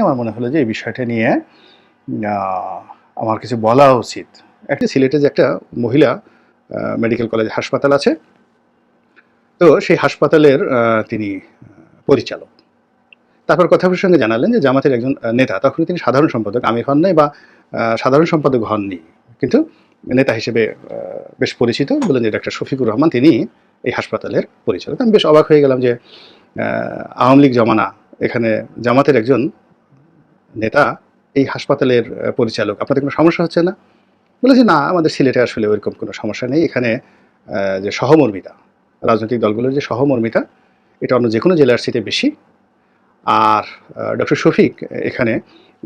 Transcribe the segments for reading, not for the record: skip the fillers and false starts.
আমার মনে হলো যে এই বিষয়টা নিয়ে আ আমার কিছু বলা উচিত। একটা সিলেটে যে একটা মহিলা মেডিকেল কলেজ হাসপাতাল আছে। তো সেই হাসপাতালের তিনি পরিচালক। তারপর কথা প্রসঙ্গে জানালেন যে জামাতের একজন নেতা। তখনই তিনি সাধারণ সম্পাদক আমির হন নাই বা সাধারণ সম্পাদক হননি। কিন্তু নেতা হিসেবে বেশ পরিচিত। বললেন যে ডাক্তার শফিকুর রহমান তিনি এই হাসপাতালের পরিচালক। আমি বেশ অবাক হয়ে গেলাম যে আ আওয়ামী লীগ জমানা এখানে জামাতের একজন নেতা এই হাসপাতালের পরিচালক। আপনাদের কোনো সমস্যা হচ্ছে না? বলে যে, "না, আমাদের সিলেটে আসলে ওইরকম কোনো সমস্যা নেই। এখানে যে সহমর্মিতা, রাজনৈতিক দলগুলোর যে সহমর্মিতা, এটা অন্য যেকোনো জেলার চাইতে বেশি। আর ডক্টর শফিক এখানে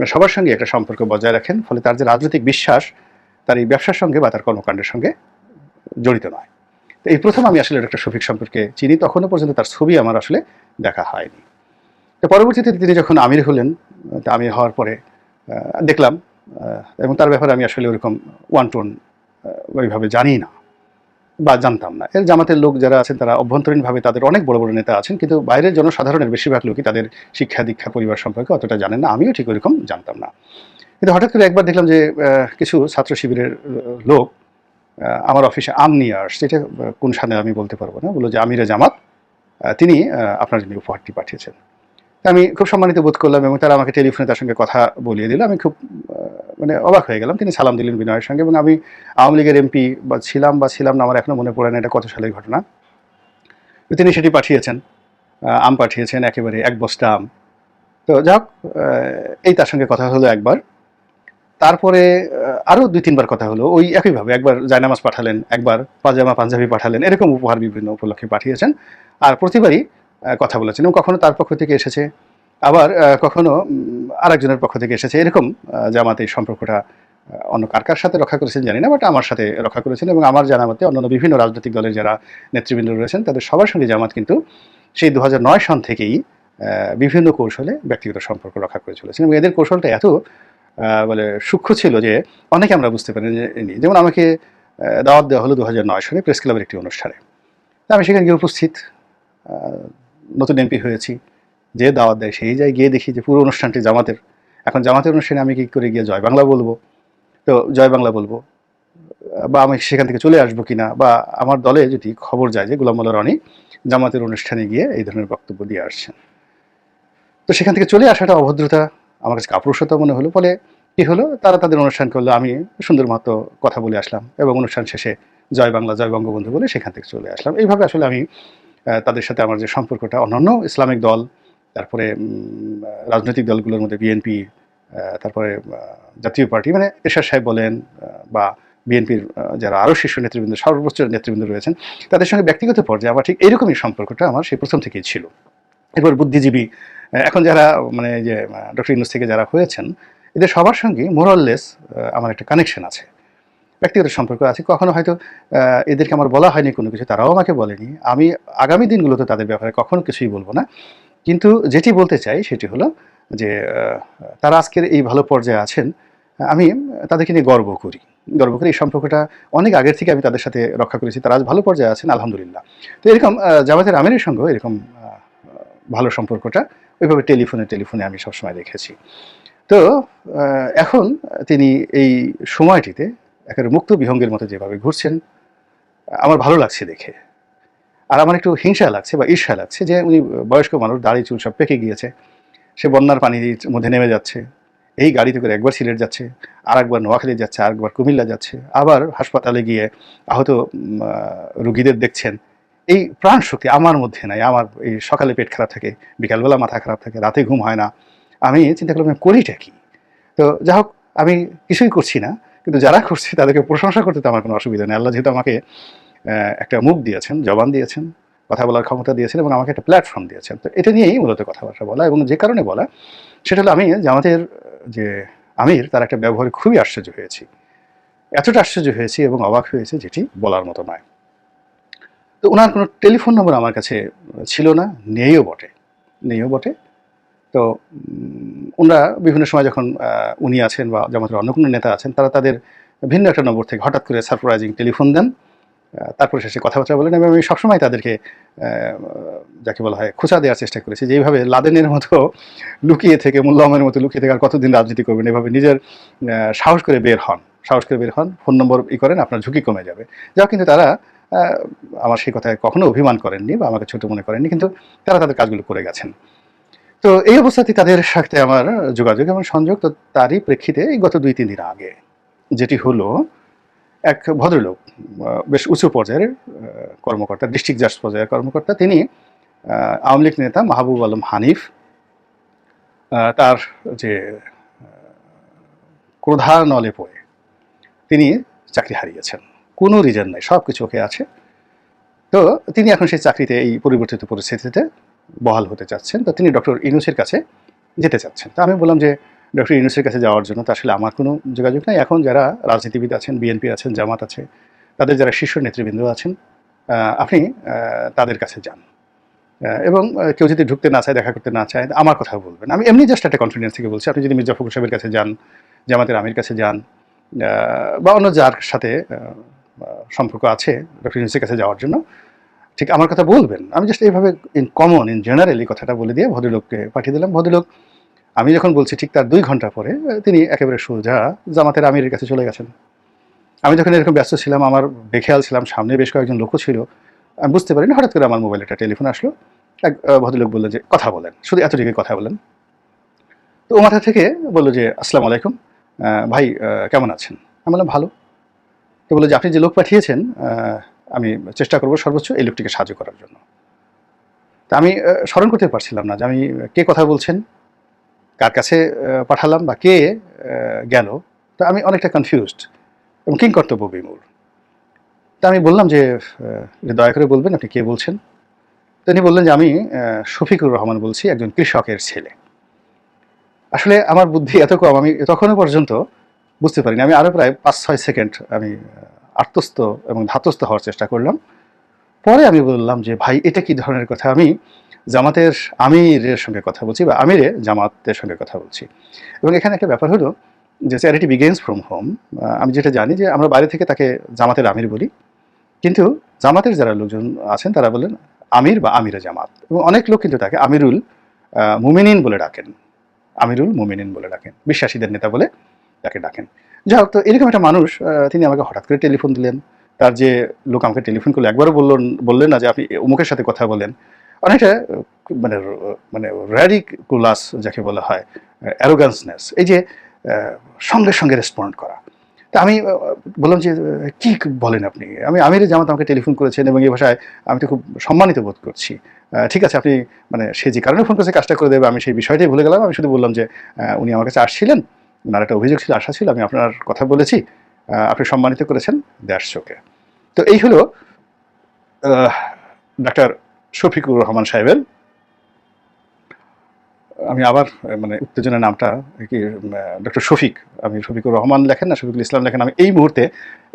সবার সঙ্গে একটা সম্পর্ক বজায় রাখেন। ফলে তার যে রাজনৈতিক বিশ্বাস, তার এই ব্যবসার সঙ্গে বা তার কর্মকাণ্ডের সঙ্গে জড়িত নয়।" তো এই ১ম আমি আসলে ডক্টর শফিক সম্পর্কে চিনি। তখনও পর্যন্ত তার ছবি আমার আসলে দেখা হয়নি। তো পরবর্তীতে তিনি যখন আমির হলেন, তা আমির হওয়ার পরে দেখলাম এবং তার ব্যাপারে আমি আসলে ওরকম ওয়ান টু ওয়ান ওইভাবে জানি না বা জানতাম না। এর জামাতের লোক যারা আছেন তারা অভ্যন্তরীণভাবে তাদের অনেক বড়, বড় নেতা আছেন। কিন্তু বাইরের জনসাধারণের বেশিরভাগ লোকই তাদের শিক্ষা-দীক্ষা, পরিবার সম্পর্কে অতটা জানেন না। আমিও ঠিক ওইরকম জানতাম না। কিন্তু হঠাৎ করে একবার দেখলাম যে কিছু ছাত্র শিবিরের লোক আমার অফিসে আম নিয়ে আসছে। এটা কোন সালে আমি বলতে পারব না। বলল যে, "আমিরে জামাত তিনি আপনার জন্য উপহারটি পাঠিয়েছেন।" আমি খুব সম্মানিত বোধ করলাম এবং তারা আমাকে টেলিফোনে তার সঙ্গে কথা বলিয়ে দিল। আমি খুব মানে অবাক হয়ে গেলাম। তিনি সালাম দিলেন বিনয়ের সঙ্গে এবং আমি আওয়ামী লীগের এমপি বা ছিলাম না আমার এখনো মনে পড়ে না এটা কত সালের ঘটনা। তো তিনি সেটি পাঠিয়েছেন। আম পাঠিয়েছেন একেবারে ১ বস্তা আম। তো যাই হোক এই তার সঙ্গে কথা হলো একবার। তারপরে আরও ২-৩ বার কথা হলো। ওই একইভাবে একবার জায়নামাজ পাঠালেন, একবার পাজামা পাঞ্জাবি পাঠালেন। এরকম উপহার বিভিন্ন উপলক্ষে পাঠিয়েছেন। আর প্রতিবারই কথা বলেছেন এবং কখনো তার পক্ষ থেকে এসেছে, আবার কখনো আরেকজনের পক্ষ থেকে এসেছে। এরকম জামাত এই সম্পর্কটা অন্য কার সাথে রক্ষা করেছেন জানি না, বাট আমার সাথে রক্ষা করেছেন এবং আমার জানা মতে অন্যান্য বিভিন্ন রাজনৈতিক দলের যারা নেতৃবৃন্দ রয়েছেন তাদের সবার সঙ্গে জামাত কিন্তু সেই ২০০৯ সন থেকেই বিভিন্ন কৌশলে ব্যক্তিগত সম্পর্ক রক্ষা করে চলেছেন এবং এদের কৌশলটা এত মানে সূক্ষ্ম ছিল যে অনেকে আমরা বুঝতে পারি যে যেমন আমাকে দাওয়াত দেওয়া হলো ২০০৯ সালে প্রেস ক্লাবের একটি অনুষ্ঠানে। তা আমি সেখানে গিয়ে উপস্থিত। আ নতুন এমপি হয়েছি। যে দাওয়াত দেয় সেই যায়, গিয়ে দেখি যে পুরো অনুষ্ঠানটি জামাতের। এখন জামাতের অনুষ্ঠানে আমি কি করে গিয়ে জয় বাংলা বলব? তো জয় বাংলা বলব বা আমি সেখান থেকে চলে আসবো কিনা বা আমার দলে যদি খবর যায় যে গোলাম মোল্লা রনি জামাতের অনুষ্ঠানে গিয়ে এই ধরনের বক্তব্য দিয়ে আসছেন। তো সেখান থেকে চলে আসাটা অভদ্রতা, আমার কাছে কাপুরুষতা মনে হলো। ফলে কি হলো? তারা তাদের অনুষ্ঠান করলো। আমি সুন্দর মতো কথা বলে আসলাম এবং অনুষ্ঠান শেষে জয় বাংলা, জয় বঙ্গবন্ধু বলে সেখান থেকে চলে আসলাম। এইভাবে আসলে আমি তাদের সাথে আমার যে সম্পর্কটা অন্যান্য ইসলামিক দল, তারপরে রাজনৈতিক দলগুলোর মধ্যে বিএনপি, তারপরে জাতীয় পার্টি মানে এরশাদ সাহেব বলেন বা বিএনপির যারা আরও শীর্ষ নেতৃবৃন্দ, সর্বোচ্চ নেতৃবৃন্দ রয়েছেন, তাদের সঙ্গে ব্যক্তিগত পর্যায়ে আমার ঠিক এইরকমই সম্পর্কটা আমার সেই ১ম থেকেই ছিল। এরপর বুদ্ধিজীবী এখন যারা মানে যে ডক্টর ইউনূস থেকে যারা হয়েছেন, এদের সবার সঙ্গেই মোর অর লেস আমার একটা কানেকশন আছে। ব্যক্তিগত সম্পর্ক আছে। কখনো হয়তো এদেরকে আমার বলা হয়নি কোনো কিছু, তারাও আমাকে বলেনি। আমি আগামী দিনগুলোতে তাদের ব্যাপারে কখনো কিছুই বলব না। কিন্তু যেটি বলতে চাই সেটি হলো যে তারা আজকের এই ভালো পর্যায়ে আছেন। আমি তাদেরকে নিয়ে গর্ব করি। গর্ব করি এই সম্পর্কটা অনেক আগের থেকে আমি তাদের সাথে রক্ষা করেছি। তারা আজ ভালো পর্যায়ে আছেন আলহামদুলিল্লাহ। তো এরকম জামাতের আমিরের সঙ্গেও এরকম ভালো সম্পর্কটা ওইভাবে টেলিফোনে আমি সবসময় রেখেছি। তো এখন তিনি এই সময়টিতে একেবারে মুক্ত বিহঙ্গের মতো যেভাবে ঘুরছেন, আমার ভালো লাগছে দেখে। আর আমার একটু হিংসা লাগছে বা ঈর্ষা লাগছে যে উনি বয়স্ক মানুষ, দাড়ি চুল সব পেকে গিয়েছে। সে বন্যার পানির মধ্যে নেমে যাচ্ছে। এই গাড়িতে করে একবার সিলেট যাচ্ছে, আরেকবার নোয়াখালী যাচ্ছে, আরেকবার কুমিল্লা যাচ্ছে। আবার হাসপাতালে গিয়ে আহত রোগীদের দেখছেন। এই প্রাণশক্তি আমার মধ্যে নাই। আমার এই সকালে পেট খারাপ থাকে, বিকালবেলা মাথা খারাপ থাকে, রাতে ঘুম হয় না। আমি চিন্তা করলাম করিটা কি? তো যাই হোক আমি কিছুই করছি না। কিন্তু যারা করছে তাদেরকে প্রশংসা করতে তো আমার কোনো অসুবিধা নেই। আল্লাহ যেহেতু আমাকে একটা মুখ দিয়েছেন, জবান দিয়েছেন, কথা বলার ক্ষমতা দিয়েছেন এবং আমাকে একটা প্ল্যাটফর্ম দিয়েছেন। তো এটা নিয়েই মূলত কথাবার্তা বলা এবং যে কারণে বলা সেটা হলো আমি জামাতের যে আমির তার একটা ব্যবহারে খুবই আশ্চর্য হয়েছি। এতটা আশ্চর্য হয়েছি এবং অবাক হয়েছি যেটি বলার মতো নয়। তো উনার কোনো টেলিফোন নম্বর আমার কাছে ছিল না, নেইও বটে। তো উনারা বিভিন্ন সময় যখন উনি আছেন বা জামাতের অন্য কোনো নেতা আছেন তারা তাদের ভিন্ন একটা নম্বর থেকে হঠাৎ করে সারপ্রাইজিং টেলিফোন দেন তারপরে শেষে কথাবার্তা বলেন এবং আমি সবসময় তাদেরকে যাকে বলা হয় খোঁচা দেওয়ার চেষ্টা করেছি যে এইভাবে লাদেনের মতো লুকিয়ে থেকে মোল্লা মতো লুকিয়ে থেকে আর কতদিন রাজনীতি করবেন, এভাবে নিজের সাহস করে বের হন, সাহস করে বের হন, ফোন নম্বর করেন, আপনার ঝুঁকি কমে যাবে। যাও, কিন্তু তারা আমার সেই কথায় কখনো অভিমান করেননি বা আমাকে ছোট মনে করেননি, কিন্তু তারা তাদের কাজগুলো করে গেছেন। তো এই অবস্থাতে তাদের সাথে আমার যোগাযোগ এবং সংযোগ, তো তারই প্রেক্ষিতে এই গত 2-3 দিন আগে যেটি হলো, এক ভদ্রলোক বেশ উঁচু পর্যায়ের কর্মকর্তা, ডিস্ট্রিক্ট জাজ পর্যায়ের কর্মকর্তা, তিনি আওয়ামী লীগ নেতা মাহবুব আলম হানিফ, তার যে ক্রোধানলে পড়ে তিনি চাকরি হারিয়েছেন। কোনো রিজন নাই, সব কিছু ওকে আছে। তো তিনি এখন সেই চাকরিতে এই পরিবর্তিত পরিস্থিতিতে বহাল হতে চাচ্ছেন। তো তিনি ডক্টর ইউনূসের কাছে যেতে চাচ্ছেন। তো আমি বললাম যে ডক্টর ইউনূসের কাছে যাওয়ার জন্য তো আসলে আমার কোনো যোগাযোগ নাই। এখন যারা রাজনীতিবিদ আছেন, বিএনপি আছেন, জামাত আছে, তাদের যারা শীর্ষ নেতৃবৃন্দ আছেন, আপনি তাদের কাছে যান এবং কেউ যদি ঢুকতে না চায়, দেখা করতে না চায়, আমার কথা বলবেন। আমি এমনি জাস্ট একটা কনফিডেন্স থেকে বলছি। আপনি যদি মির্জা ফখরুল সাহেবের কাছে যান, জামাতের আমির কাছে যান, বা অন্য যার সাথে সম্পর্ক আছে ডক্টর ইউনূসের কাছে যাওয়ার জন্য, ঠিক আমার কথা বলবেন। আমি জাস্ট এইভাবে ইন কমন, ইন জেনারেল এই কথাটা বলে দিয়ে ভদ্রলোককে পাঠিয়ে দিলাম। ভদ্রলোক আমি যখন বলছি ঠিক তার 2 ঘন্টা পরে তিনি একেবারে সোজা জামাতের আমিরের কাছে চলে গেছেন। আমি যখন এরকম ব্যস্ত ছিলাম, আমার বেখেয়াল ছিলাম, সামনে বেশ কয়েকজন লোকও ছিল, আমি বুঝতে পারিনি। হঠাৎ করে আমার মোবাইলে একটা টেলিফোন আসলো। এক ভদ্রলোক বললেন যে কথা বলেন, শুধু এতটুকুই কথা বলেন। তো ও মাথা থেকে বললো যে আসসালামু আলাইকুম, ভাই কেমন আছেন? আমি বললাম ভালো। তো বললো যে আপনি যে লোক পাঠিয়েছেন, আমি চেষ্টা করবো সর্বোচ্চ এই লোকটিকে সাহায্য করার জন্য। তা আমি স্মরণ করতে পারছিলাম না যে আমি কে কথা বলছেন, কার কাছে পাঠালাম বা কে গেল। তো আমি অনেকটা কনফিউজড এবং কিংকর্তব্য বিমূঢ়। তা আমি বললাম যে দয়া করে বলবেন আপনি কে বলছেন। তিনি বললেন যে আমি শফিকুর রহমান বলছি, একজন কৃষকের ছেলে। আসলে আমার বুদ্ধি এত কম, আমি তখনও পর্যন্ত বুঝতে পারিনি। আমি আরও প্রায় 5-6 সেকেন্ড আমি আত্মস্থ এবং ধাতস্থ হওয়ার চেষ্টা করলাম। পরে আমি বললাম যে ভাই এটা কি ধরনের কথা, আমি জামাতের আমিরের সঙ্গে কথা বলছি বা আমিরে জামাতের সঙ্গে কথা বলছি। এবং এখানে একটা ব্যাপার হলো যে চ্যারিটি বিগেন্স ফ্রম হোম। আমি যেটা জানি যে আমরা বাইরে থেকে তাকে জামাতের আমির বলি, কিন্তু জামাতের যারা লোকজন আছেন তারা বলেন আমির বা আমিরে জামাত, এবং অনেক লোক কিন্তু তাকে আমিরুল মুমিনিন বলে ডাকেন, আমিরুল মুমিনিন বলে ডাকেন, বিশ্বাসীদের নেতা বলে তাকে ডাকেন। যাই হোক, তো এরকম একটা মানুষ তিনি আমাকে হঠাৎ করে টেলিফোন দিলেন। তার যে লোক আমাকে টেলিফোন করলো একবারও বললেন না যে আপনি অমুকের সাথে কথা বলেন। অনেকটা মানে মানে র্যাডিকুলাস যাকে বলা হয়, অ্যারোগান্সনেস, এই যে সঙ্গে সঙ্গে রেসপন্ড করা। তা আমি বললাম যে কি বলেন আপনি, আমি আমিরে জামাত আমাকে টেলিফোন করেছেন এবং এই ভাষায় আমি তো খুব সম্মানিত বোধ করছি। ঠিক আছে, আপনি মানে সে যে কারণে ফোন করেছে কাজটা করে দেবে, আমি সেই বিষয়টাই ভুলে গেলাম। আমি শুধু বললাম যে উনি আমার কাছে আসছিলেন, ওনার একটা অভিযোগ ছিল, আশা ছিল, আমি আপনার কথা বলেছি, আপনি সম্মানিত করেছেন, দ্যাটস ওকে। তো এই হলো ডাক্তার শফিকুর রহমান সাহেবের, আমি আবার মানে উত্তেজনার নামটা কি ডক্টর শফিক, আমি শফিকুর রহমান লেখেন না শফিকুল ইসলাম লেখেন, আমি এই মুহূর্তে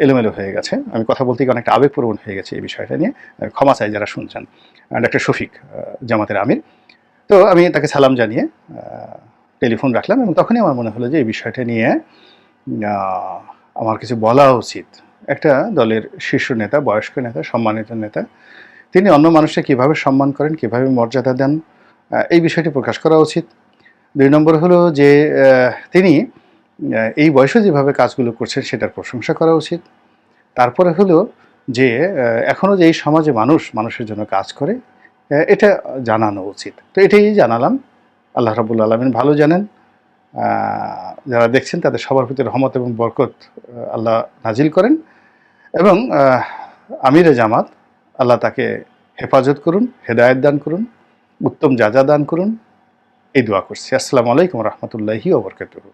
এলোমেলো হয়ে গেছে, আমি কথা বলতে গিয়ে অনেকটা আবেগপ্রবণ হয়ে গেছে এই বিষয়টা নিয়ে, ক্ষমা চাই যারা শুনছেন। ডক্টর শফিক জামাতের আমির। তো আমি তাকে সালাম জানিয়ে টেলিফোন রাখলাম এবং তখনই আমার মনে হলো যে এই বিষয়টা নিয়ে আমার কিছু বলা উচিত। একটা দলের শীর্ষ নেতা, বয়স্ক নেতা, সম্মানিত নেতা, তিনি অন্য মানুষকে কীভাবে সম্মান করেন, কীভাবে মর্যাদা দেন, এই বিষয়টি প্রকাশ করা উচিত। 2 নম্বর হলো যে তিনি এই বয়সে যেভাবে কাজগুলো করছেন সেটার প্রশংসা করা উচিত। তারপরে হলো যে এখনও যে এই সমাজে মানুষের জন্য কাজ করে, এটা জানানো উচিত। তো এটাই জানালাম। আল্লাহ রাব্বুল আলামিন ভালো জানেন, যারা দেখছেন তাদের সবার প্রতি রহমত এবং বরকত আল্লাহ নাজিল করেন, এবং আমিরে জামাত আল্লাহ তাকে হেফাজত করুন, হেদায়েত দান করুন, উত্তম যাজা দান করুন, এই দোয়া করছি। আসসালামু আলাইকুম রহমতুল্লাহি ওয়া বারাকাতুহু।